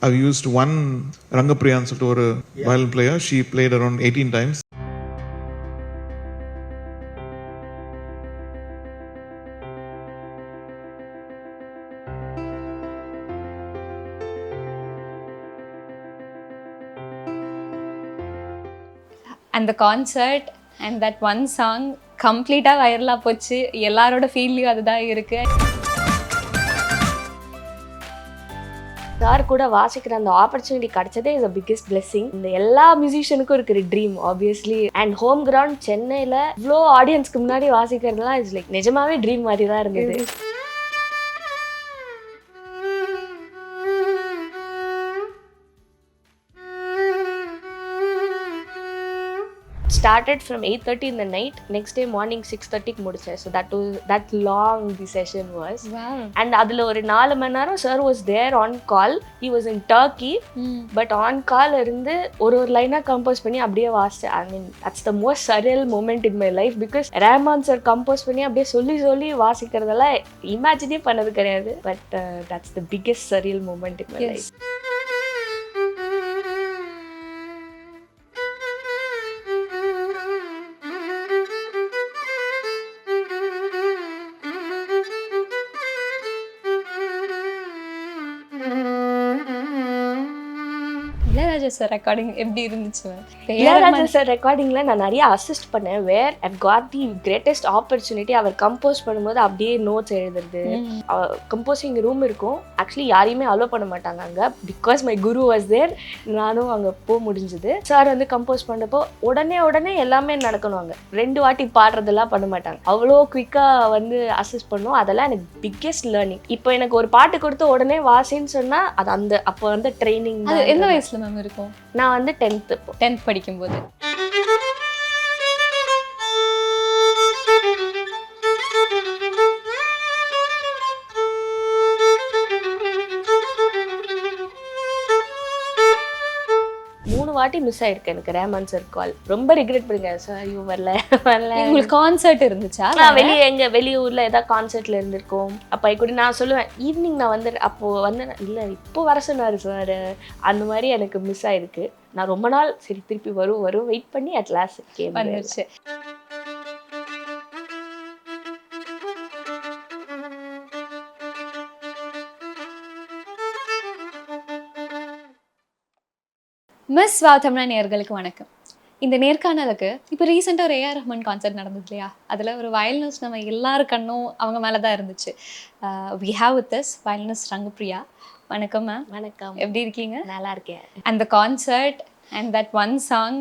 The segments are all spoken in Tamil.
I've used one Ranga Priya or a violin player. She played around 18 times. And the concert and that one song கம்ப்ளீட்டாக வைரலாக போச்சு. எல்லாரோட ஃபீல்லையும் அதுதான் இருக்கு. சார் கூட வாசிக்கிற அந்த ஆப்பர்ச்சுனிட்டி கிடைச்சதே இஸ் அ பிக்கெஸ்ட் பிளெஸிங். இந்த எல்லா மியூசிஷியனுக்கும் இருக்கிற dream obviously. And home ground சென்னையில் இவ்வளோ ஆடியன்ஸ்க்கு முன்னாடி வாசிக்கிறதுலாம் இஸ் லைக் நிஜமாவே ட்ரீம் மாதிரி தான் இருந்தது. Started from 8:30 in the night. Next day morning 6:30 முடிச்சேன். So that long the session was. Wow. And அதுல ஒரு 4 மணி நேரம் sir was there on call. He was in Turkey. But on call இருந்து ஒரு லைனா கம்போஸ் பண்ணி அப்படியே வாசிச்சேன். I mean that's the most surreal moment in my life because Rahman sir compose பண்ணி அப்படியே சொல்லி வாசிக்கிறதெல்லாம் இமேஜினே பண்ணது கிடையாது. But that's the biggest surreal moment in my life. Ilaiyaraaja sir recording எப்படி இருந்துச்சு? இளையராஜா சார் ரெக்கார்டிங்கில் நான் நிறைய அசிஸ்ட் பண்ணேன். Where I got the greatest opportunity. அவர் கம்போஸ் பண்ணும்போது அப்படியே நோட்ஸ் எழுதுறது. கம்போசிங் ரூம் இருக்கும். ஆக்சுவலி யாரையுமே அலோவ் பண்ண மாட்டாங்க அங்கே. Because my guru was there. நானும் அங்கே போக முடிஞ்சுது. சார் வந்து கம்போஸ் பண்ணப்போ உடனே எல்லாமே நடக்கணும். அங்கே 2 வாட்டி பாடுறதெல்லாம் பண்ண மாட்டாங்க. அவ்வளோ குயிக்காக வந்து அசிஸ்ட் பண்ணும். அதெல்லாம் எனக்கு பிக்கெஸ்ட் லேர்னிங். இப்போ எனக்கு ஒரு பாட்டு கொடுத்து உடனே வாசின்னு சொன்னால் அது அந்த அப்போ வந்து ட்ரைனிங். எந்த வயசுல மேம் இருக்கும்? நான் வந்து 10th படிக்கும்போது. வாட்டி மிஸ் ஆயிருக்கு எனக்கு ரஹ்மான் சார் கால். ரொம்ப ரிக்ரெட் பண்ணுங்க சார். ஐயோ வரல. உங்களுக்கு கான்சர்ட் இருந்துச்சா? வெளியூர்ல ஏதாவது கான்சர்ட்ல இருந்திருக்கோம். அப்போ கூட நான் சொல்லுவேன் ஈவினிங் நான் வந்து அப்போ வந்து இல்லை இப்போ வர சொன்னாரு சார். அந்த மாதிரி எனக்கு மிஸ் ஆயிருக்கு. நான் ரொம்ப நாள் சரி திருப்பி வரும் வெயிட் பண்ணி அட் லாஸ்ட் வந்துருச்சு. மிஸ் வாவ் தமிழா நேயர்களுக்கு வணக்கம். இந்த நேர்காணலுக்கு இப்போ ரீசெண்டாக ஒரு ஏஆர் ரஹ்மான் கான்சர்ட் நடந்தது இல்லையா? அதில் ஒரு வயலினிஸ்ட் நம்ம எல்லாரு கண்ணும் அவங்க மேலே தான் இருந்துச்சு. We have with this violinist Rangapriya. வணக்கம் மேம். வணக்கம். எப்படி இருக்கீங்க? நல்லா இருக்கேன். அந்த concert and that one song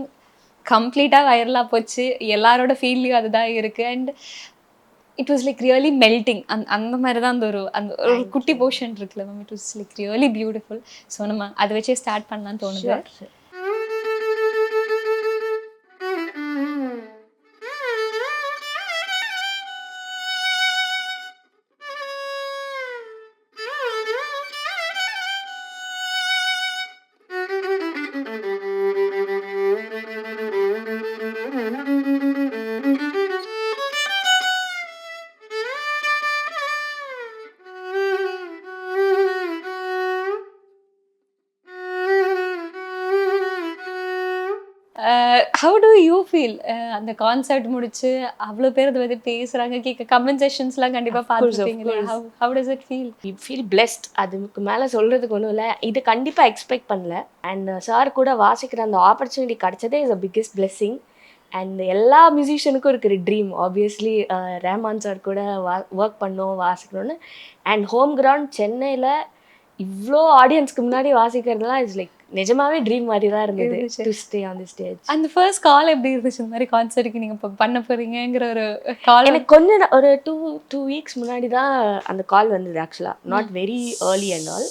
கம்ப்ளீட்டாக வைரலாக போச்சு. எல்லாரோட ஃபீல்லையும் அதுதான் இருக்குது. And it was like really melting. அந்த மாதிரி தான் அந்த ஒரு குட்டி போர்ஷன் இருக்குல்ல ma'am. It was like really beautiful. So நம்ம அதை வச்சே ஸ்டார்ட் பண்ணலான்னு தோணுது. How do you feel? அந்த கான்சர்ட் முடிச்சு அவ்வளோ பேர் அதை வந்து பேசுகிறாங்க, கேட்க கமெண்ட் செஷன்ஸ்லாம் கண்டிப்பாக பார்த்துருப்பீங்க. How does it feel? You feel blessed. அதுக்கு மேலே சொல்கிறதுக்கு ஒன்றும் இல்லை. இது கண்டிப்பாக எக்ஸ்பெக்ட் பண்ணல. அண்ட் சார் கூட வாசிக்கிற அந்த ஆப்பர்ச்சுனிட்டி கிடைச்சதே is a biggest blessing. And எல்லா மியூசிஷியனுக்கும் இருக்கிற ட்ரீம் ஆப்வியஸ்லி. ரஹ்மான் சார் கூட ஒர்க் பண்ணோம், வாசிக்கணும்னு. அண்ட் ஹோம் கிரவுண்ட் சென்னையில் இவ்வளோ ஆடியன்ஸ்க்கு முன்னாடி வாசிக்கிறதுலாம் இஸ் லைக் நிஜமாவே ட்ரீம் மாதிரி தான் இருந்தது. To stay on the stage. அந்த ஃபர்ஸ்ட் கால் எப்படி இருந்துச்சு? இந்த மாதிரி கான்சர்ட்டுக்கு நீங்கள் இப்போ பண்ண போகிறீங்கிற ஒரு கால் எனக்கு கொஞ்சம் ஒரு டூ வீக்ஸ் முன்னாடி தான் அந்த கால் வந்தது. ஆக்சுவலாக not very early and all.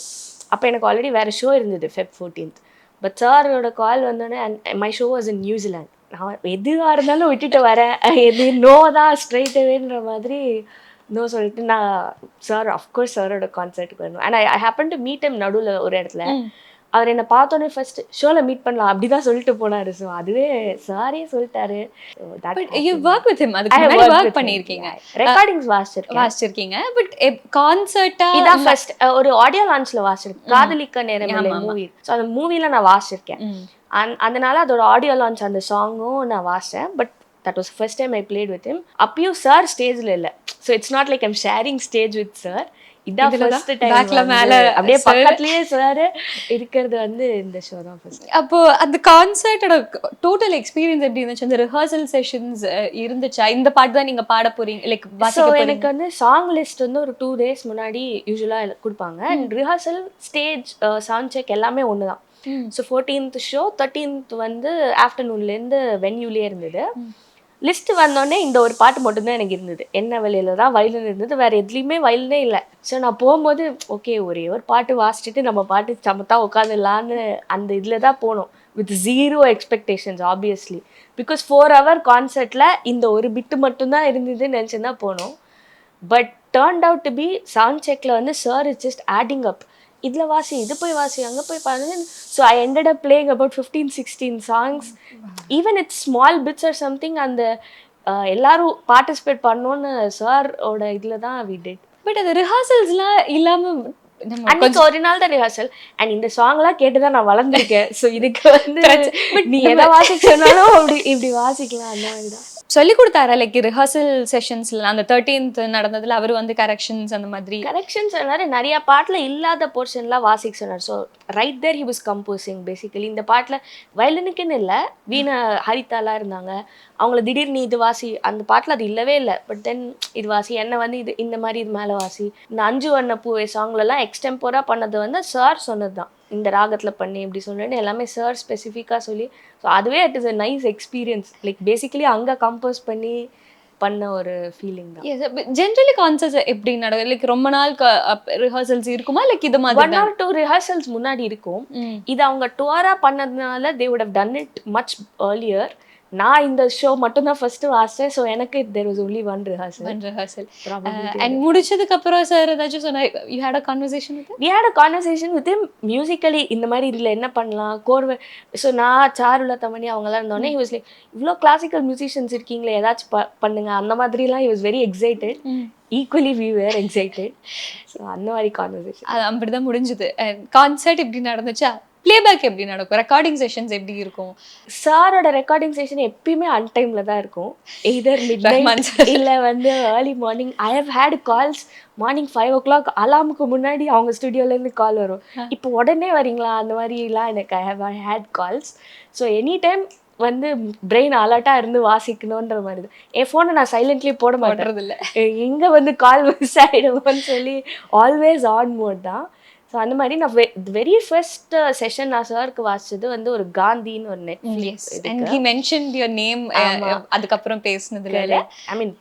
அப்போ எனக்கு ஆல்ரெடி வேறு ஷோ இருந்தது Feb 14th. பட் சாரோட கால் வந்தோடனே and my show was in New Zealand. நான் எதுவாக இருந்தாலும் விட்டுட்டு வரேன், எது நோ தான் ஸ்ட்ரெயிட் அவேன்ற மாதிரி நோ சொல்லிட்டு நான் சார் அஃப்கோர்ஸ் சாரோட கான்சர்ட்டுக்கு வரணும். And I happen to meet him நடுவில் ஒரு இடத்துல. அவர் என்னை பார்த்தோன்னே ஃபர்ஸ்ட் ஷோவில் மீட் பண்ணலாம் அப்படிதான் சொல்லிட்டு போனாரு. ஸோ அதுவே சாரே சொல்லிட்டாரு. But you work with him, அதுக்கு முன்னாடி ஒர்க் பண்ணியிருக்கீங்க, ரெக்கார்டிங்ஸ் வாசிச்சிருக்கீங்க. பட் கான்சர்ட்டா இதான் ஃபர்ஸ்ட் ஒரு ஆடியோ லான்ச்ல வாசிச்சிருக்கேன், காதலிக்க நேரமில்லை மூவி. ஸோ அந்த மூவில நான் வாசிச்சிருக்கேன். அதனால அதோட ஆடியோ லான்ச் அந்த சாங்கும் நான் வாசிச்சேன். But that was first time I played with him. அப்பயும் சார் ஸ்டேஜ்ல இல்லை. So it's not like I'm sharing stage with sir. இதான் ஃபர்ஸ்ட் டைம் பேக்ல மேல அப்படியே பக்கத்துலயே சார் இருக்கிறது வந்து இந்த ஷோ தான் ஃபர்ஸ்ட். அப்போ அந்த கான்சர்ட்டோட டோட்டல் எக்ஸ்பீரியன்ஸ் எப்படி இருந்துச்சு? அந்த ரிஹர்சல் செஷன்ஸ் இருந்துச்சா? இந்த பாட்டு தான் நீங்க பாட போறீங்க லைக் ஸோ எனக்கு வந்து சாங் லிஸ்ட் வந்து ஒரு 2 days முன்னாடி யூஸ்வலா கொடுப்பாங்க. And rehearsal stage sound check எல்லாமே ஒன்று தான். ஸோ 14th ஷோ 13th வந்து ஆஃப்டர்நூன்லேருந்து வென்யூலேயே இருந்தது. லிஸ்ட் வந்தோடனே இந்த ஒரு பாட்டு மட்டும்தான் எனக்கு இருந்தது. என்ன வழியில தான் வயலின் இருந்தது, வேற எதுலேயுமே வயலினே இல்லை. ஸோ நான் போகும்போது ஓகே ஒரே ஒரு பாட்டு வாசிச்சுட்டு நம்ம பாட்டு சமத்தா உட்காந்துடலான்னு அந்த இதில் தான் போனோம், with 0 expectations obviously. Because 4 hour கான்சர்ட்டில் இந்த ஒரு பிட்டு மட்டும்தான் இருந்ததுன்னு நினச்சி தான் போனோம். But turned out to be sound செக்கில் வந்து sir is just adding up, இதில் வாசி, இது போய் வாசி, அங்கே போய் பாருங்க. So I ended up playing about 15-16 songs. Even it's small bits or something. அந்த எல்லாரும் பார்ட்டிசிபேட் பண்ணோன்னு சாரோட இதில் தான் வி டிட். பட் அது ரிஹர்சல்ஸ்லாம் இல்லாமல் அன்னைக்கு ஒரு நாள் தான் ரிஹர்சல். அண்ட் இந்த சாங்லாம் கேட்டுதான் நான் வளர்ந்துருக்கேன். ஸோ இதுக்கு வந்து நீ எதை வாசிச்சனாலும் அப்படி இப்படி வாசிக்கலாம் அந்த மாதிரி தான் சொல்லி கொடுத்தாரா? லைக் ரிஹர்சல் செஷன்ஸ்ல அந்த 13th நடந்ததுல அவர் வந்து கரெக்ஷன்ஸ் அந்த மாதிரி கரெக்ஷன்ஸ் சொன்னாரு. நிறைய பாட்டில் இல்லாத போர்ஷன்லாம் வாசிக்க சொன்னார். So right there he was composing basically. இந்த பாட்டில் வயலினுக்குன்னு இல்லை, வீணை ஹரிதாலாம் இருந்தாங்க. அவங்கள திடீர்னு இது வாசி, அந்த பாட்டில் அது இல்லவே இல்லை. பட் தென் இது வாசி, என்ன வந்து இது இந்த மாதிரி இது மேலே வாசி. இந்த 5 வண்ண பூவே சாங்லலாம் எக்ஸ்டெம்போராக பண்ணது வந்து சார் சொன்னது தான். இந்த ராகத்தில் பண்ணி இப்படி சொல்லிட்டு எல்லாமே சார் ஸ்பெசிஃபிக்காக சொல்லி. ஸோ அதுவே it is a nice experience. Like basically அங்கே கம்போஸ் பண்ணி பண்ண ஒரு ஃபீலிங் தான். ஜென்ரலி கான்சர்ட்ஸ் எப்படி நடக்குது? லைக் ரொம்ப நாள் ரிஹர்சல்ஸ் இருக்குமா? லைக் இது மாதிரி 1 or 2 ரிஹர்சல்ஸ் முன்னாடி இருக்கும். இது அவங்க டூரா பண்ணதுனால they would have done it much earlier. நான் இந்த ஷோ மட்டும் தான் ஃபர்ஸ்ட் வாசிச்சேன். ஸோ எனக்கு there was only one rehearsal. And முடிச்சதுக்கு அப்புறம் சார் ஏதாச்சும் சொன்னா you had a conversation with him? We had a conversation with him musically. இந்த மாதிரி இதில் என்ன பண்ணலாம் கோர்வை. ஸோ நான் சாருல தமணி அவங்கெல்லாம் இருந்தோடனே he was like இவ்வளோ கிளாசிக்கல் மியூசிஷியன்ஸ் இருக்கீங்களே ஏதாச்சும் பண்ணுங்க அந்த மாதிரிலாம். he was very excited. Equally we were excited. So அந்த மாதிரி கான்வர்சேஷன் அது அப்படிதான் முடிஞ்சுது. கான்சர்ட் இப்படி நடந்துச்சா? பிளேபேக் எப்படி நடக்கும்? ரெக்கார்டிங் செஷன்ஸ் எப்படி இருக்கும்? சாரோட ரெக்கார்டிங் செஷன் எப்பயுமே அன்டைம்ல தான் இருக்கும். எய்தர் மிட்நைட் இல்லை வந்து early morning. I have had calls morning 5 o'clock அலாமுக்கு முன்னாடி அவங்க ஸ்டுடியோலேருந்து கால் வரும். இப்போ உடனே வரீங்களா அந்த மாதிரிலாம் எனக்கு I have had calls. So any time வந்து பிரெயின் அலர்ட்டாக இருந்து வாசிக்கணுன்ற மாதிரி தான். என் ஃபோனை நான் சைலண்ட்லேயே போட மாட்டேறதில்ல. எங்கே வந்து கால் மிஸ் ஆகிடுவோன்னு சொல்லி ஆல்வேஸ் ஆன் மோட் தான். ஸோ அந்த மாதிரி நான் வெரி ஃபர்ஸ்ட் செஷன் நான் சாருக்கு வாசிச்சது வந்து ஒரு காந்தின்னு ஒரு Netflix. and he mentioned your name அதுக்கப்புறம் பேசினதுல. ஐ மீன்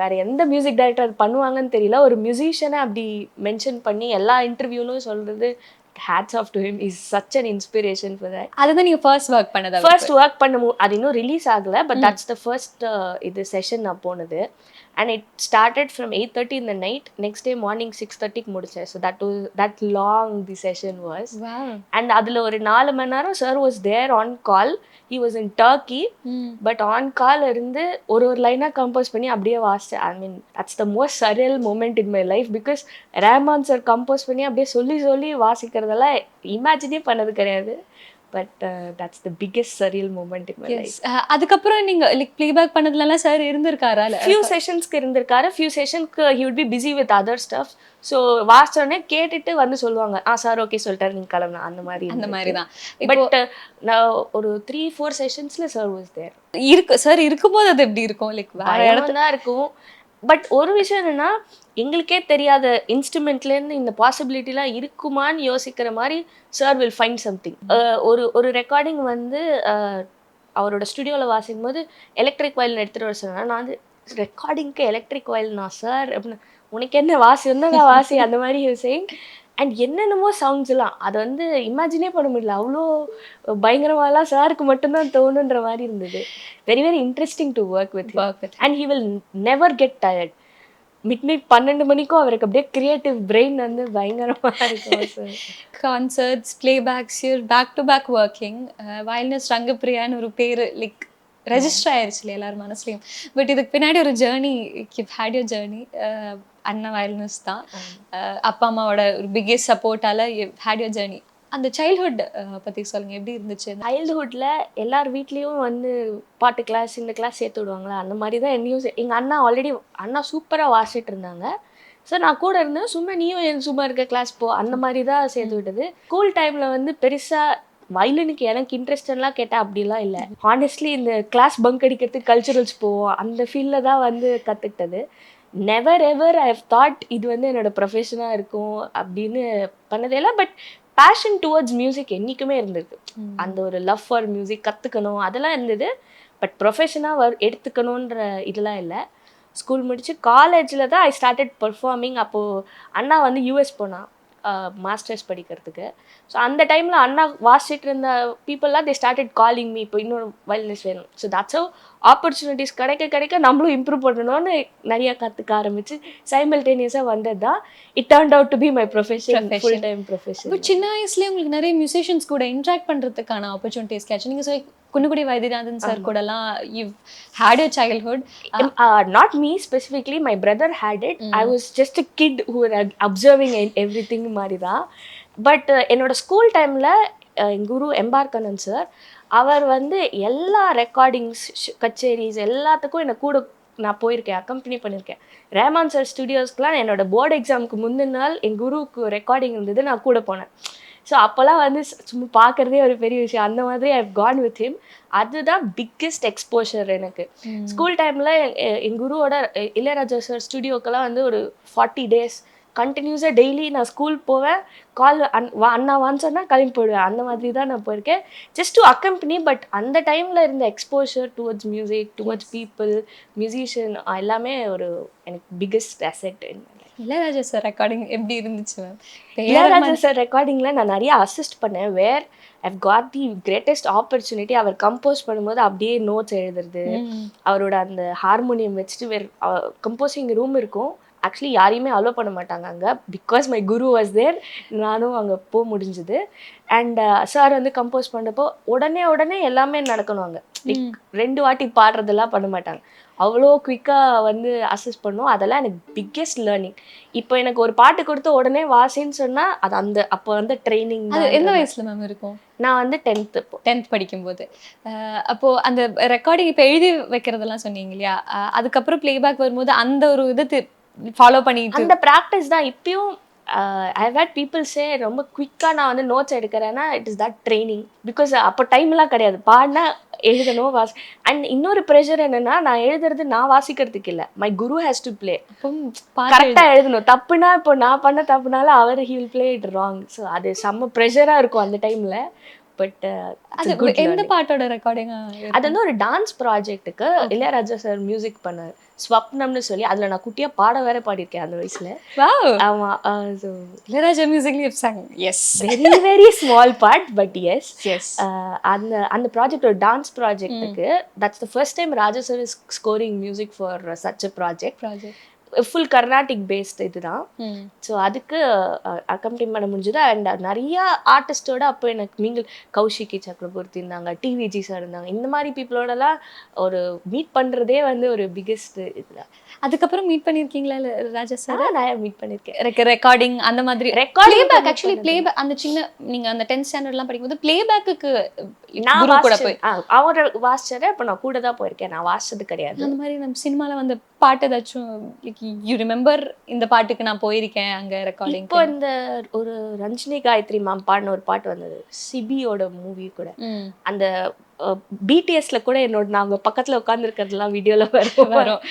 வேற எந்த மியூசிக் டைரக்டர் பண்ணுவாங்கன்னு தெரியல, ஒரு மியூசிஷியனை அப்படி மென்ஷன் பண்ணி எல்லா இன்டர்வியூலும் சொல்றது hats off to him. Is such an inspiration for that. அதுதான் நீங்க ஃபர்ஸ்ட் ஒர்க் பண்ணதா? ஃபர்ஸ்ட் ஒர்க் பண்ண அது இன்னும் ரிலீஸ் ஆகல. பட் தட்ஸ் த ஃபர்ஸ்ட் இது செஷன் நான் போனது. And it started from 8:30 in the night. Next day morning 6:30 முடிச்சேன். So that long the session was. Wow. And அதுல ஒரு 4 மணி நேரம் sir was there on call. He was in Turkey. But on call இருந்து ஒரு லைனா கம்போஸ் பண்ணி அப்படியே வாசிச்சேன். I mean that's the most surreal moment in my life because Rahman sir compose பண்ணி அப்படியே சொல்லி வாசிக்கிறதெல்லாம் இமேஜினே பண்ணது கிடையாது. But that's the biggest surreal moment in my life. அதுக்கப்புறம் நீங்க லைக் ப்ளேபேக் பண்ணதுலலாம் சார் இருந்திருக்காரா? few sessionsக்கு இருந்திருக்காரு. few sessionsக்கு he would be busy with other stuff. So வாசனே கேட்டுட்டு வந்து சொல்லுவாங்க சார் ஓகே சொல்லிட்டாரு நீங்க கிளம்பலாம் அந்த மாதிரி தான். பட் நான் ஒரு 3-4 செஷன்ஸ்ல சார் வாஸ் தேர். சார் இருக்கும்போது அது எப்படி இருக்கும்? லைக் வேற இடத்துல தான் இருக்கும். பட் ஒரு விஷயம் என்னன்னா எங்களுக்கே தெரியாத இன்ஸ்ட்ருமெண்ட்லேருந்து இந்த பாசிபிலிட்டிலாம் இருக்குமான்னு யோசிக்கிற மாதிரி சார் வில் ஃபைண்ட் சம்திங். ஒரு ரெக்கார்டிங் வந்து அவரோட ஸ்டுடியோவில் வாசிக்கும் போது எலக்ட்ரிக் வயலின் எடுத்துகிட்டு வர சொன்னா நான் வந்து ரெக்கார்டிங்க்கு எலக்ட்ரிக் வயலினா சார் அப்படின்னு உனக்கு என்ன வாசி வந்தால் வாசி அந்த மாதிரி யூஸிங். அண்ட் என்னென்னமோ சவுண்ட்ஸ்லாம் அதை வந்து இமேஜினே பண்ண முடியல. அவ்வளோ பயங்கரமாலாம் சாருக்கு மட்டும்தான் தோணுன்ற மாதிரி இருந்தது. Very very interesting to work with. And he will never get tired. Midnight 12 மணிக்கும் அவருக்கு அப்படியே கிரியேட்டிவ் பிரெயின் வந்து பயங்கரமா இருக்கும் sir. Concerts, playbacks, your back to back working. Violinist ரங்கப்பிரியான்னு ஒரு பேர் லைக் ரெஜிஸ்டர் ஆயிடுச்சு இல்லையா எல்லார் மனசுலையும். பட் இதுக்கு பின்னாடி ஒரு journey, you had your journey. அண்ணன் வயலினிஸ்ட் தான். அப்பா அம்மாவோட ஒரு பிக்கெஸ்ட் சப்போர்ட்டால யூ ஹேட் யூர் ஜேர்னி. அந்த சைல்ட்ஹுட் பற்றி சொல்லுங்கள், எப்படி இருந்துச்சு? சைல்டுஹுட்டில் எல்லார் வீட்லேயும் வந்து பாட்டு கிளாஸ் இந்த கிளாஸ் சேர்த்து விடுவாங்களா, அந்த மாதிரி தான் என்னையும் எங்கள் அண்ணா ஆல்ரெடி அண்ணா சூப்பராக வாசிட்டு இருந்தாங்க. ஸோ நான் கூட இருந்தேன், சும்மா நீயும் என் சும்மா இருக்க கிளாஸ் போ, அந்த மாதிரி தான் சேர்த்து விட்டது. ஸ்கூல் டைமில் வந்து பெருசாக வயலினுக்கு எனக்கு இன்ட்ரெஸ்ட்லாம் கேட்டால் அப்படிலாம் இல்லை. ஹானஸ்ட்லி இந்த கிளாஸ் பங்க் அடிக்கிறதுக்கு கல்ச்சுரல்ஸ் போவோம், அந்த ஃபீல்டில் தான் வந்து கற்றுக்கிட்டது. Never ever I have thought இது வந்து என்னோடய ப்ரொஃபஷனாக இருக்கும் அப்படின்னு பண்ணதெல்லாம். பட் பேஷன் டுவர்ட்ஸ் மியூசிக் என்றைக்குமே இருந்தது. அந்த ஒரு லவ் ஃபார் மியூசிக் கற்றுக்கணும் அதெல்லாம் இருந்தது. பட் ப்ரொஃபஷனாக எடுத்துக்கணுன்ற இதெல்லாம் இல்லை. ஸ்கூல் முடிச்சு காலேஜில் தான் ஐ ஸ்டார்டட் பெர்ஃபார்மிங். அப்போது அண்ணா வந்து யூஎஸ் போனான் மாஸ்டர்ஸ் படிக்கிறதுக்கு. ஸோ அந்த டைமில் அண்ணா வாசிட்டு இருந்த பீப்புளெலாம் தே ஸ்டார்டட் காலிங் மீ, இப்போ இன்னொரு வயலினிஸ்ட் வேணும். ஸோ தட்ஸ் ஹவ் ஆப்பர்ச்சுனிட்டிஸ் கிடைக்க நம்மளும் இம்ப்ரூவ் பண்ணணும்னு நிறையா கற்றுக்க ஆரம்பிச்சு சைமல்டேனியஸாக வந்தது தான். It turned out to be my profession, full time profession. But சின்ன வயசுலேயே உங்களுக்கு நிறைய மியூசிஷியன்ஸ் கூட இன்ட்ராக்ட் பண்ணுறதுக்கான ஆப்பர்ச்சுனிட்டிஸ் கேட்ச்சு. நீங்கள் குன்னுக்குடி வைத்தியநாதன் சார் கூடலாம் you had your childhood. Not me specifically, my brother had it. I was just a kid who observing everything மாதிரி தான். பட் என்னோட ஸ்கூல் டைமில் என் குரு எம்பார்கனன் சார், அவர் வந்து எல்லா ரெக்கார்டிங்ஸ் கச்சேரிஸ் எல்லாத்துக்கும் என்னை கூட நான் போயிருக்கேன், அக்கம்பெனி பண்ணியிருக்கேன். ரஹ்மான் சார் ஸ்டுடியோஸ்க்குலாம் என்னோட போர்டு எக்ஸாமுக்கு முந்தின நாள் என் குருவுக்கு ரெக்கார்டிங் இருந்தது, நான் கூட போனேன். ஸோ அப்போல்லாம் வந்து சும்மா பார்க்குறதே ஒரு பெரிய விஷயம். அந்த மாதிரி I have gone with him. அதுதான் பிக்கெஸ்ட் எக்ஸ்போஷர் எனக்கு. ஸ்கூல் டைமில் என் குருவோட இளையராஜா சார் ஸ்டுடியோக்கெல்லாம் வந்து ஒரு 40 days கண்டினியூஸாக டெய்லி நான் ஸ்கூல் போவேன். அண்ணா வான்னு சொன்னால் கிளம்பி போயிடுவேன். அந்த மாதிரி தான் நான் போயிருக்கேன், ஜஸ்ட் டு அக்கம்பெனி. பட் அந்த டைமில் இருந்த exposure towards music, towards people, musician எல்லாமே ஒரு எனக்கு biggest asset. Ilaiyaraaja sir recording எப்படி இருந்துச்சு மேம்? இளையராஜா சார் ரெக்கார்டிங்கில் நான் நிறைய அசிஸ்ட் பண்ணேன். Where I've got the greatest opportunity. அவர் கம்போஸ் பண்ணும்போது அப்படியே நோட்ஸ் எழுதுறது, அவரோட அந்த ஹார்மோனியம் வச்சுட்டு கம்போசிங் ரூம் இருக்கும். ஆக்சுவலி யாரையுமே அலோவ் பண்ண மாட்டாங்க அங்கே, because my guru was there. நானும் அங்கே போக முடிஞ்சுது. அண்ட் சார் வந்து கம்போஸ் பண்ணுறப்போ உடனே எல்லாமே நடக்கணும் அங்கே. லைக் 2 வாட்டி பாடுறதெல்லாம் பண்ண மாட்டாங்க, அவ்வளோ குயிக்காக வந்து அசஸ் பண்ணும். அதெல்லாம் எனக்கு பிக்கெஸ்ட் லேர்னிங். இப்போ எனக்கு ஒரு பாட்டு கொடுத்து உடனே வாசின்னு சொன்னால் அது அப்போ வந்து ட்ரைனிங். அது எந்த வயசில் மேம் இருக்கும்? நான் வந்து 10th படிக்கும்போது. அப்போது அந்த ரெக்கார்டிங் இப்போ எழுதி வைக்கிறதெல்லாம் சொன்னீங்க இல்லையா, அதுக்கப்புறம் பிளேபேக் வரும்போது அந்த ஒரு இதை ஃபாலோ பண்ணிட்டு அந்த ப்ராக்டிஸ் தான் இப்பயும். I have had people say ரொம்ப குயிக்காக நான் வந்து நோட்ஸ் எடுக்கிறேன்னா it is that training. Because அப்போ டைம்லாம் கிடையாது, பாடினா எழுதணும் அண்ட் இன்னொரு ப்ரெஷர் என்னன்னா, நான் எழுதுறது நான் வாசிக்கிறதுக்கு இல்லை, my guru has to play. கரெக்டாக எழுதணும். தப்புனா இப்போ நான் பண்ண தப்புனால அவர் he will play it wrong. So அது செம்ம ப்ரெஷராக இருக்கும் அந்த டைமில். பட் அது எந்த பாட்டோட ரெக்கார்டிங்? அது வந்து ஒரு டான்ஸ் ப்ராஜெக்ட்டுக்கு இளையராஜா சார் மியூசிக் பண்ணார், ஸ்வப்னம்னு சொல்லி. அதில் நான் குட்டியாக பாட வேற பாடியிருக்கேன் அந்த வயசில். ஆமாம். So Ilaiyaraaja musically song. Yes, very very small part, but yes. அந்த ப்ராஜெக்ட் ஒரு டான்ஸ் ப்ராஜெக்ட்டுக்கு. That's the first time Raja sir is scoring music for such a project. Full Carnatic based இதுதான். ஸோ அதுக்கு அக்கம்பெனி பண்ண முடிஞ்சது. அண்ட் நிறையா ஆர்டிஸ்டோட அப்போ எனக்கு நீங்கள் கௌஷிகி சக்கரவர்த்தி இருந்தாங்க, டிவிஜி சார் இருந்தாங்க. இந்த மாதிரி பீப்புளோடலாம் ஒரு மீட் பண்ணுறதே வந்து ஒரு பிக்கெஸ்ட் இதுதான். அதுக்கப்புறம் மீட் பண்ணியிருக்கீங்களா ராஜா சார்? நான் மீட் பண்ணியிருக்கேன். ரெக்கார்டிங் அந்த மாதிரி. பிளேபேக் ஆக்சுவலி பிளேபேக் அந்த சின்ன நீங்கள் அந்த 10th ஸ்டாண்டர்ட்லாம் படிக்கும்போது பிளேபேக்குக்கு நான் கூட போய் அவர் வாசிச்சாரு. அப்போ நான் கூட தான் போயிருக்கேன், நான் வாசிச்சது கிடையாது. அந்த மாதிரி நம்ம சினிமாவில் வந்து பாட்டு ஏதாச்சும் யூ ரிமெம்பர் இந்த பாட்டுக்கு நான் போயிருக்கேன் அங்கே ரெக்கார்டிங்? இப்போ இந்த ஒரு ரஞ்சினி காயத்ரி மேம் பாடின ஒரு பாட்டு வந்தது சிபியோட மூவி கூட. அந்த பிடிஎஸ்ல கூட என்னோட நாங்க பக்கத்துல உட்கார்ந்து இருக்கிறதுலாம் வீடியோல வரும்.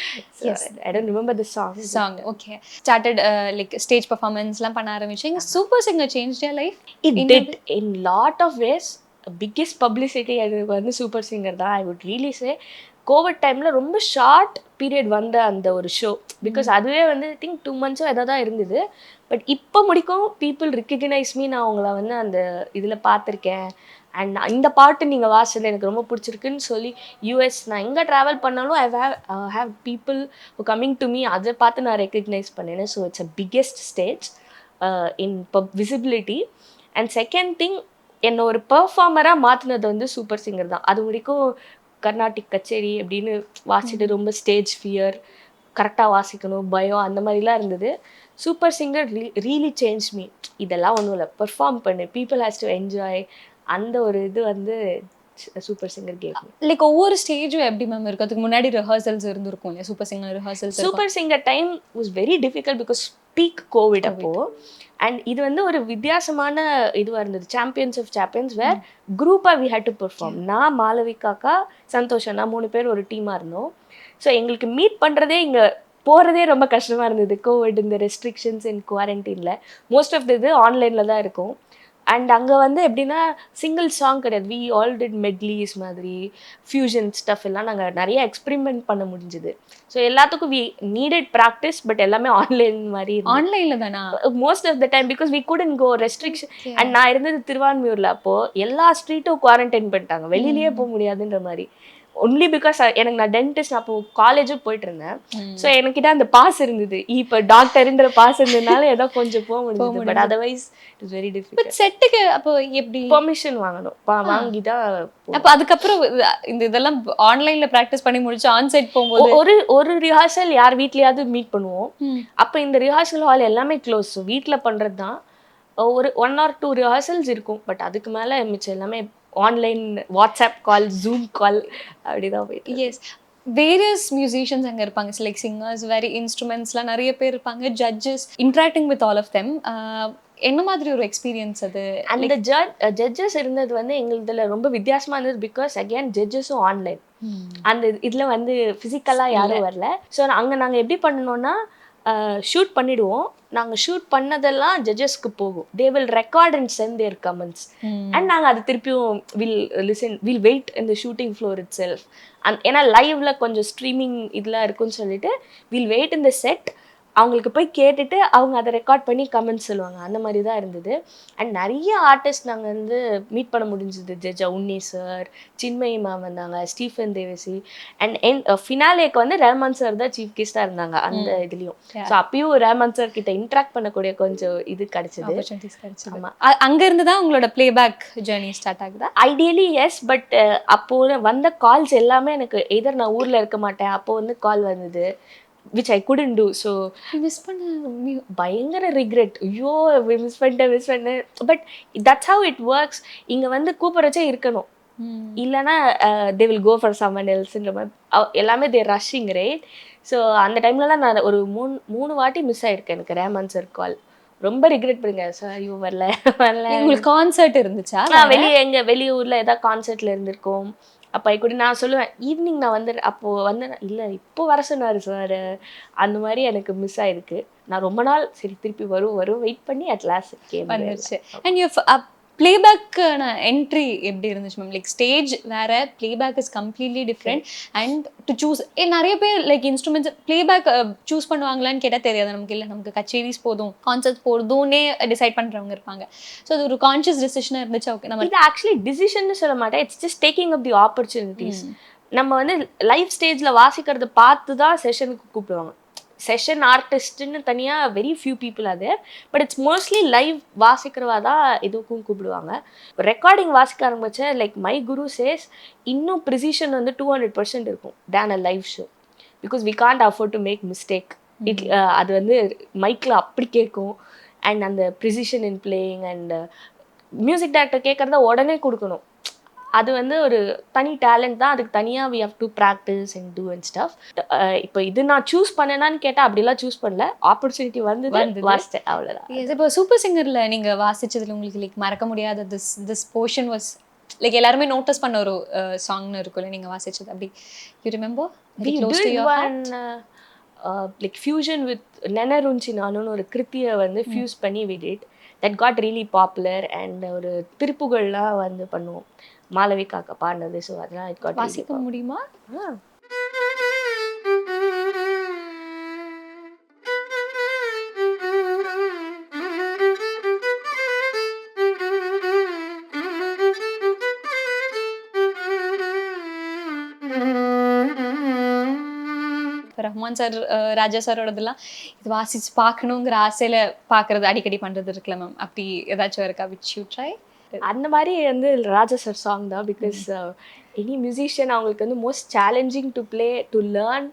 I don't remember the song. Okay. Started like stage performanceலாம் பண்ண ஆரம்பிச்சீங்க. Super singer changed your life? It did in lot of ways. Biggest publicity எனக்கு வந்து சூப்பர் சிங்கர் தான், I would really say. Covid டைமில் ரொம்ப ஷார்ட் பீரியட் வந்த அந்த ஒரு ஷோ, பிகாஸ் அதுவே வந்து ஐ திங்க் 2 months எதாவது தான் இருந்தது. பட் இப்போ முடிக்கும் பீப்புள் ரெக்கக்னைஸ் மீ, நான் அவங்கள வந்து அந்த இதில் பார்த்துருக்கேன் அண்ட் இந்த பாட்டு நீங்கள் வாசல் எனக்கு ரொம்ப பிடிச்சிருக்குன்னு சொல்லி யூஎஸ் நான் எங்கே ட்ராவல் பண்ணாலும் I have people who coming to me, அதை பார்த்து நான் ரெக்கக்னைஸ் பண்ணேன். So it's a biggest stage in visibility. And second thing, என்னை ஒரு பெர்ஃபார்மராக மாற்றினது வந்து சூப்பர் சிங்கர் தான். அது வரைக்கும் கர்நாடிக் கச்சேரி அப்படின்னு வாசிட்டு ரொம்ப ஸ்டேஜ் ஃபியர், கரெக்டாக வாசிக்கணும் பயம் அந்த மாதிரிலாம் இருந்தது. Super singer really change me. இதெல்லாம் ஒன்றும் இல்லை, பெர்ஃபார்ம் பண்ணு, பீப்புள் ஹேஸ் டு என்ஜாய், அந்த ஒரு இது வந்து சூப்பர் சிங்கர் கேம். லைக் ஒவ்வொரு ஸ்டேஜும் எப்படி மேம் இருக்கு? அதுக்கு முன்னாடி ரிஹர்சல்ஸ் இருந்திருக்கும் இல்லையா? Super singer rehearsals. Super singer time was very difficult because peak Covid அப்போ. அண்ட் இது வந்து ஒரு வித்தியாசமான இதுவாக இருந்தது, சாம்பியன்ஸ் ஆஃப் சாம்பியன்ஸ் வேர் குரூப்பாக வி ஹேட் டு பெர்ஃபார்ம். நான் மாளவிகாக்கா சந்தோஷம் நான் 3 பேர் ஒரு டீமாக இருந்தோம். ஸோ எங்களுக்கு மீட் பண்ணுறதே இங்கே போகிறதே ரொம்ப கஷ்டமாக இருந்தது. கோவிட் இந்த ரெஸ்ட்ரிக்ஷன்ஸ் அண்ட் குவாரண்டைனில் மோஸ்ட் ஆஃப் த இது ஆன்லைனில் தான் இருக்கும். அண்ட் அங்கே வந்து எப்படின்னா சிங்கிள் சாங் கிடையாது, வி ஆல் டிட் மெட்லிஸ் மாதிரி ஃபியூஷன் ஸ்டஃப் எல்லாம் நாங்கள் நிறைய எக்ஸ்பெரிமெண்ட் பண்ண முடிஞ்சுது. ஸோ எல்லாத்துக்கும் வி நீடட் ப்ராக்டிஸ், பட் எல்லாமே ஆன்லைன் மாதிரி. ஆன்லைனில் தானா most of the time because we couldn't go, restriction. And நான் இருந்தது திருவான்மியூரில், அப்போது எல்லா ஸ்ட்ரீட்டும் குவாரண்டைன் பண்ணிட்டாங்க, வெளியிலேயே போக முடியாதுன்ற மாதிரி. ஒன்லி பிகாஸ் எனக்கு நான் டென்டிஸ்ட் அப்போ காலேஜும் போயிட்டு இருந்தேன். ஸோ எனக்கிட்ட அந்த பாஸ் இருந்தது, இப்போ டாக்டர்ன்ற பாஸ் இருந்ததுனால ஏதோ கொஞ்சம் போக முடியும். But otherwise it is very difficult. செட்டுக்கு அப்போ எப்படி பெர்மிஷன் வாங்கணும், வாங்கி தான். அப்போ அதுக்கப்புறம் இந்த இதெல்லாம் ஆன்லைன்ல ப்ராக்டிஸ் பண்ணி முடிச்சு ஆன் சைட் போகும்போது ஒரு ரிஹர்சல் யார் வீட்லயாவது மீட் பண்ணுவோம். அப்போ இந்த ரிஹர்சல் ஹால் எல்லாமே க்ளோஸ், ஸோ வீட்டில் பண்ணுறது தான். ஒரு 1 or 2 ரிஹர்சல்ஸ் இருக்கும், பட் அதுக்கு மேலே மிச்சம் எல்லாமே ஆன்லைன், வாட்ஸ்அப் கால், ஜூம் கால் அப்படிதான் போயிட்டு. எஸ், வேரியஸ் மியூசிஷியன்ஸ் அங்கே இருப்பாங்க, லைக் சிங்கர்ஸ், வேறு இன்ஸ்ட்ருமெண்ட்ஸ்லாம் நிறைய பேர் இருப்பாங்க, judges, interacting with all of them. என்ன மாதிரி ஒரு எக்ஸ்பீரியன்ஸ் அது? அந்த ஜட்ஜஸ் இருந்தது வந்து எங்களுதுல ரொம்ப வித்தியாசமா இருந்தது. பிகாஸ் அகேன் ஜட்ஜஸும் ஆன்லைன், அந்த இதில் வந்து ஃபிசிக்கலாக யாரும் வரல. ஸோ அங்கே நாங்கள் எப்படி பண்ணணும்னா ஷூட் பண்ணிடுவோம், நாங்கள் ஷூட் பண்ணதெல்லாம் ஜட்ஜஸ்க்கு போகும். They will record and send their comments and நாங்கள் அது திருப்பியும் வில் வெயிட் இந்த ஷூட்டிங் ஃப்ளோர் இட் செல்ஃப். ஏன்னா லைவ்ல கொஞ்சம் ஸ்ட்ரீமிங் இதெல்லாம் இருக்குன்னு சொல்லிட்டு வில் வெயிட் இந்த செட், அவங்களுக்கு போய் கேட்டுட்டு அவங்க அதை ரெக்கார்ட் பண்ணி கமெண்ட்ஸ் சொல்லுவாங்க. அந்த மாதிரி தான் இருந்தது. அண்ட் நிறைய ஆர்டிஸ்ட் நாங்கள் வந்து மீட் பண்ண முடிஞ்சது. ஜட்ஜா உன்னி சார், சின்மயி மேம் வந்தாங்க, ஸ்டீஃபன் தேவசி. அண்ட் ஃபினாலேக்கு வந்து ரஹ்மான் சார் தான் சீஃப் கெஸ்டாக இருந்தாங்க அந்த இதுலேயும். ஸோ அப்பயும் ரஹ்மான் சார் கிட்ட இன்ட்ராக்ட் பண்ணக்கூடிய கொஞ்சம் இது கிடைச்சது. ஆமாம், அங்கேருந்து தான் உங்களோட பிளேபேக் ஜேர்னி ஸ்டார்ட் ஆகுதா? ஐடியலி எஸ், பட் அப்போது வந்த கால்ஸ் எல்லாமே எனக்கு எதர் நான் ஊரில் இருக்க மாட்டேன், அப்போ வந்து கால் வந்தது which I couldn't do. So miss பண்ண பயங்கர ரிக்ரெட், ஐயோ மிஸ் பண்ணிட்டேன். But that's how it works. இங்கே வந்து கூப்பிட்றச்சே இருக்கணும், இல்லைன்னா they will go for someone elseன்ற மாதிரி எல்லாமே they rushing, right? ஸோ அந்த டைம்லலாம் நான் ஒரு 3 வாட்டி மிஸ் ஆகிருக்கேன் எனக்கு ரஹ்மான் சார் கால். ரொம்ப ரிக்ரெட் பண்ணுங்க சார், ஐயோ வரல. உங்களுக்கு கான்சர்ட் இருந்துச்சா? வெளியூரில் ஏதாவது கான்சர்ட்டில் இருந்திருக்கோம். அப்போ கூட நான் சொல்லுவேன் ஈவினிங் நான் வந்து அப்போது வந்து இல்லை இப்போ வர சொன்னார் சார், அந்த மாதிரி எனக்கு மிஸ் ஆகிருக்கு. நான் ரொம்ப நாள் சரி திருப்பி வரும் வெயிட் பண்ணி அட் லாஸ்ட் வந்துருச்சு. அண்ட் யூ பிளேபேக்கான என்ட்ரி எப்படி இருந்துச்சு மேம்? லைக் ஸ்டேஜ் வேற, playback is completely different. And to choose நிறைய பேர் லைக் இன்ஸ்ட்ருமெண்ட்ஸ் பிளேபேக் சூஸ் பண்ணுவாங்களான்னு கேட்டால் தெரியாது நமக்கு. இல்லை நமக்கு கச்சேரிஸ் போதும், கான்சர்ட்ஸ் போதும்னே டிசைட் பண்ணுறவங்க இருப்பாங்க. ஸோ அது ஒரு கான்ஷியஸ் டிசிஷனாக இருந்துச்சு. ஓகே, நம்ம இது ஆக்சுவலி டிசிஷன்னு சொல்ல மாட்டேன், it's just taking up the opportunities. நம்ம வந்து லைவ் ஸ்டேஜில் வாசிக்கிறத பார்த்து தான் செஷனுக்கு கூப்பிடுவாங்க. செஷன் ஆர்டிஸ்ட்னு தனியாக வெரி ஃபியூ பீப்புள் அது, பட் இட்ஸ் மோஸ்ட்லி லைவ் வாசிக்கிறவா தான் இதுக்கும் கூப்பிடுவாங்க. ரெக்கார்டிங் வாசிக்க ஆரம்பிச்ச லைக் மை குரு சேஸ் இன்னும் ப்ரிசிஷன் வந்து 200% இருக்கும் then a live show. Because we can't afford to make mistake. அது வந்து மைக்கில் அப்படி கேட்கும். அண்ட் அந்த precision in playing and music director கேட்குறத உடனே கொடுக்கணும். அது வந்து ஒரு தனி டேலண்ட் தான், அதுக்கு தனியாக we have to practice and do and stuff. இப்போ இது நான் சூஸ் பண்ணேனான்னு கேட்டால் அப்படிலாம் சூஸ் பண்ணல, ஆப்பர்ச்சுனிட்டி வந்து வாசித்தேன், அவ்வளோதான். இப்போ சூப்பர் சிங்கரில் நீங்கள் வாசித்ததில் உங்களுக்கு லைக் மறக்க முடியாத திஸ் போர்ஷன் வாஸ் லைக் எல்லாருமே நோட்டீஸ் பண்ண ஒரு சாங்னு இருக்கும்ல நீங்கள் வாசிச்சது, அப்படி you remember? Like fusion with நெனருஞ்சி நானுன்னு ஒரு கிருத்தியை வந்து ஃபியூஸ் பண்ணி we did that got really popular. And ஒரு திருப்புகள்லாம் வந்து பண்ணுவோம், மாளவிகாக்க பாடினது. ஸோ அதெல்லாம் வாசிக்க முடியுமா? இப்போ ரஹ்மான் சார் ராஜா சாரோடதெல்லாம் இது வாசிச்சு பார்க்கணுங்கிற ஆசையில் பார்க்குறது அடிக்கடி பண்ணுறது இருக்குல்ல மேம், அப்படி ஏதாச்சும் இருக்கா விச் யூ ட்ரை? அந்த மாதிரி வந்து ராஜா சார் சாங் தான். பிகாஸ் எனி மியூசிஷியன் அவங்களுக்கு வந்து most challenging to play to learn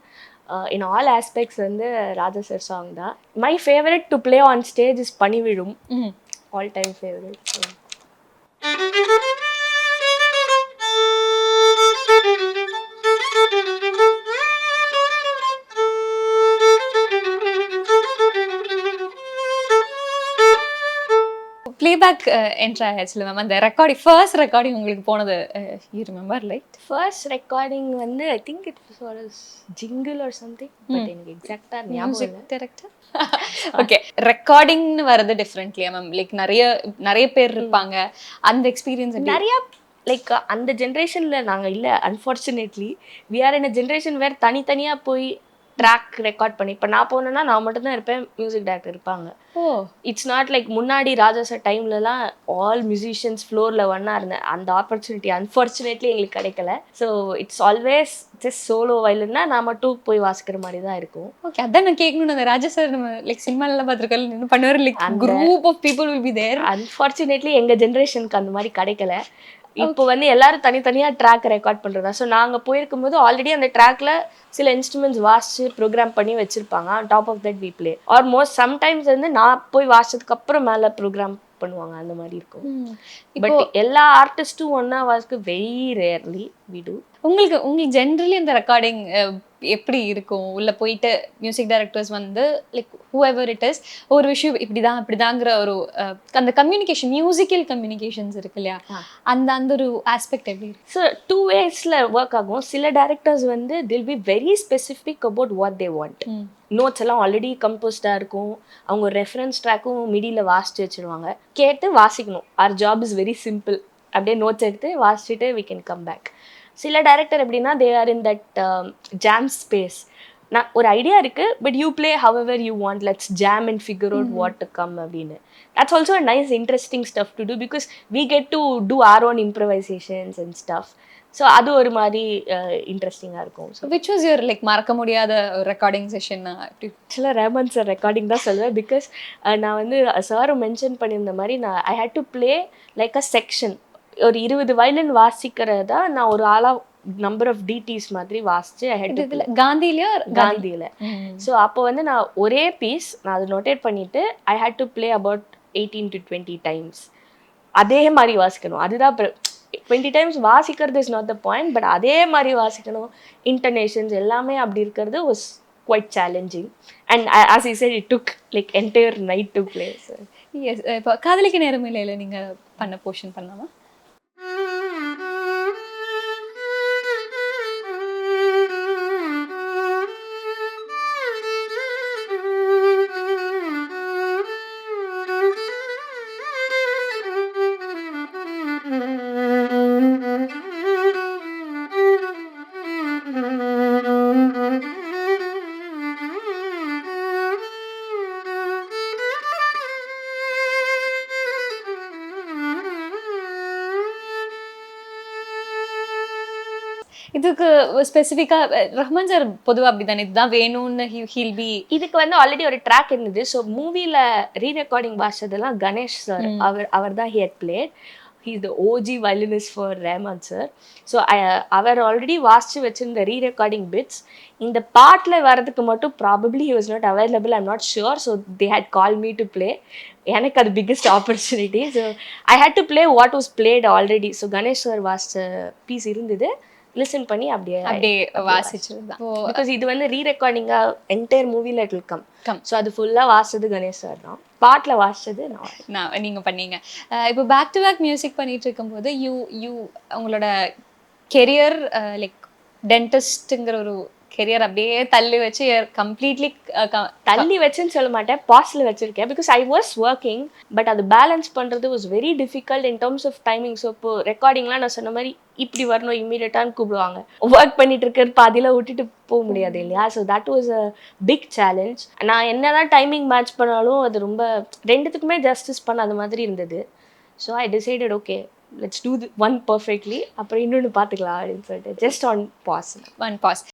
in all aspects வந்து ராஜா சார் சாங் தான். My favourite to play on stage is பணிவிடும், all time favourite. Playback entry ஆயாச்சுல மேம், அந்த ரெக்கார்டிங் ஃபர்ஸ்ட் ரெக்கார்டிங் உங்களுக்கு போனது you remember like? First recording வந்து I think it was jingle or something, but எனக்கு எக்ஸாக்டாக ஞாபகம் இல்லை. டேரக்டர் ஓகே, ரெக்கார்டிங்னு வரது டிஃப்ரெண்ட்லியா மேம்? லைக் நிறைய பேர் இருப்பாங்க, அந்த எக்ஸ்பீரியன்ஸ் நிறையா லைக் அந்த ஜென்ரேஷனில் நாங்கள் இல்லை. Unfortunately we are in a generation வேறு தனித்தனியாக போய் ட்ராக் ரெக்கார்ட் பண்ணி, இப்போ நான் போனேன்னா நான் மட்டும்தான் இருப்பேன், மியூசிக் டைரக்டர் இருப்பாங்க. இட்ஸ் நாட் லைக் முன்னாடி ராஜா சார் டைம்லலாம் ஆல் மியூசிஷியன்ஸ் ஃப்ளோரில் ஒன்றா இருந்தேன். அந்த ஆப்பர்ச்சுனிட்டி அன்ஃபார்ச்சுனேட்லி எங்களுக்கு கிடைக்கல. So it's always just solo வயலின்னா நான் மட்டும் போய் வாசிக்கிற மாதிரி தான் இருக்கும். ஓகே, அதான் நான் கேட்கணும். அந்த ராஜா சார் நம்ம லைக் சினிமாலெல்லாம் பார்த்துருக்கோம், இன்னும் பண்ணுவார், like group of people will be there. Unfortunately எங்கள் ஜென்ரேஷனுக்கு அந்த மாதிரி கிடைக்கல. இப்போ வந்து எல்லாரும் தனித்தனியாக ட்ராக் ரெக்கார்ட் பண்ணுறதா. ஸோ நாங்கள் போயிருக்கும்போது ஆல்ரெடி அந்த ட்ராக்ல சில இன்ஸ்ட்ருமெண்ட்ஸ் வாசிச்சு ப்ரோக்ராம் பண்ணி வச்சிருப்பாங்க. On top of that we play. Or most sometimes வந்து நான் போய் வாசிச்சதுக்கு அப்புறம் மேலே ப்ரோக்ராம் பண்ணுவாங்க, அந்த மாதிரி இருக்கும். பட் எல்லா ஆர்டிஸ்ட்டும் ஒன்னா வாசிக்க வெரி ரேர்லி வி டு. உங்களுக்கு ஜென்ரலி அந்த ரெக்கார்டிங் எப்படி இருக்கும்? உள்ள போயிட்டு மியூசிக் டைரக்டர்ஸ் வந்து லைக் ஹூஎவர் இட் இஸ் ஒரு விஷயம் இப்படிதாங்கிற ஒரு அந்த கம்யூனிகேஷன், மியூசிக்கல் கம்யூனிகேஷன்ஸ் இருக்கு இல்லையா, அந்த ஒரு ஆஸ்பெக்ட் எப்படி இருக்கு? ஸோ 2 waysல ஒர்க் ஆகும். சில டைரக்டர்ஸ் வந்து they'll be very specific about what they want. Notes எல்லாம் ஆல்ரெடி கம்போஸ்டாக இருக்கும், அவங்க ரெஃபரன்ஸ் ட்ராக்கும் மிடியில் வாசிச்சு வச்சுருவாங்க, கேட்டு வாசிக்கணும். Our job is very simple, அப்படியே நோட்ஸ் எடுத்து வாசிச்சுட்டு வி கேன் கம் பேக். சில டைரக்டர் எப்படின்னா they are in that jam space. நான் ஒரு ஐடியா இருக்குது, but you play however you want, let's jam and figure out what to come அப்படின்னு. That's also a nice interesting stuff to do because we get to do our own improvisations and stuff. So அது ஒரு மாதிரி இன்ட்ரெஸ்டிங்காக இருக்கும். So which was your like மறக்க முடியாத ரெக்கார்டிங் செஷன்? ஆக்சுவலாக ரஹ்மான் சார் ரெக்கார்டிங் தான் சொல்லுவேன். பிகாஸ் நான் வந்து சாரும் மென்ஷன் பண்ணியிருந்த மாதிரி நான் I had to play like a section. ஒரு 20 வயலின் வாசிக்கிறதா நான் ஒரு ஆளாக நம்பர் ஆஃப் டிடிஸ் மாதிரி வாசிச்சு ஐ ஹேட் டு காந்தியில். ஸோ அப்போ வந்து நான் ஒரே பீஸ் நான் அதை நோட்டேட் பண்ணிவிட்டு I had to play about 18 to 20 times. அதே மாதிரி வாசிக்கணும். அதுதான் 20 times வாசிக்கிறது is not the point, but அதே மாதிரி வாசிக்கணும். இன்டர்நேஷன்ஸ் எல்லாமே அப்படி இருக்கிறது was quite challenging. And as I said it took like entire night to play. Yes, இப்போ காதலிக்க நேரமில்லையில் நீங்கள் பண்ண போர்ஷன் பண்ணலாமா? இதுக்கு ஸ்பெசிஃபிக்காக ரஹ்மான் சார் பொதுவாக அப்படி தானே, இதுதான் வேணும்னு ஹீல் பி. இதுக்கு வந்து ஆல்ரெடி ஒரு ட்ராக் இருந்தது. ஸோ மூவியில் ரீரெக்கார்டிங் வாசிச்சதெல்லாம் கணேஷ் சார், அவர் தான் he had played. He is the OG violinist for Rahman sir. So அவர் ஆல்ரெடி வாசிச்சு வச்சிருந்த ரீரெக்கார்டிங் பிட்ஸ் இந்த பாட்டில் வரதுக்கு மட்டும் probably he was not available, I'm not sure. So they had call me to play. எனக்கு அது biggest opportunity. So I had to play what was played already. So Ganesh sir வாசிச்ச பீஸ் இருந்தது, லிசன் பண்ணி அப்படியே வாசிச்சிருந்தேன். பிகாஸ் இது வந்து ரீரெக்கார்டிங்கா என்டையர் மூவில இட் வில் கம். ஸோ அது ஃபுல்லாக வாசிச்சது கணேஷ் சார் தான், பாட்டில் வாசிச்சது நான் நீங்கள் பண்ணீங்க. இப்போ பேக் டு பேக் மியூசிக் பண்ணிட்டு இருக்கும்போது உங்களோட கெரியர் லைக் டென்டிஸ்ட்டுங்கிற ஒரு கெரியர் அப்படியே தள்ளி வச்சு கம்ப்ளீட்லி தள்ளி வச்சுன்னு சொல்ல மாட்டேன், பாஸ்டில் வச்சுருக்கேன். Because I was working, but அது பேலன்ஸ் பண்ணுறது was very difficult in terms of timing. So இப்போ ரெக்கார்டிங்லாம் நான் சொன்ன மாதிரி இப்படி வரணும் இம்மீடியட்டான்னு கூப்பிடுவாங்க, ஒர்க் பண்ணிட்டு இருக்கிற பாதியில் விட்டுட்டு போக முடியாது இல்லையா. So that was a big challenge. நான் என்னதான் டைமிங் மேட்ச் பண்ணாலும் அது ரொம்ப ரெண்டுத்துக்குமே ஜஸ்டிஸ் பண்ணாத மாதிரி இருந்தது. So I decided okay let's do one perfectly, அப்புறம் இன்னொன்று பார்த்துக்கலாம் அப்படின்னு சொல்லிட்டு ஜஸ்ட் ஒன் பாஸ்.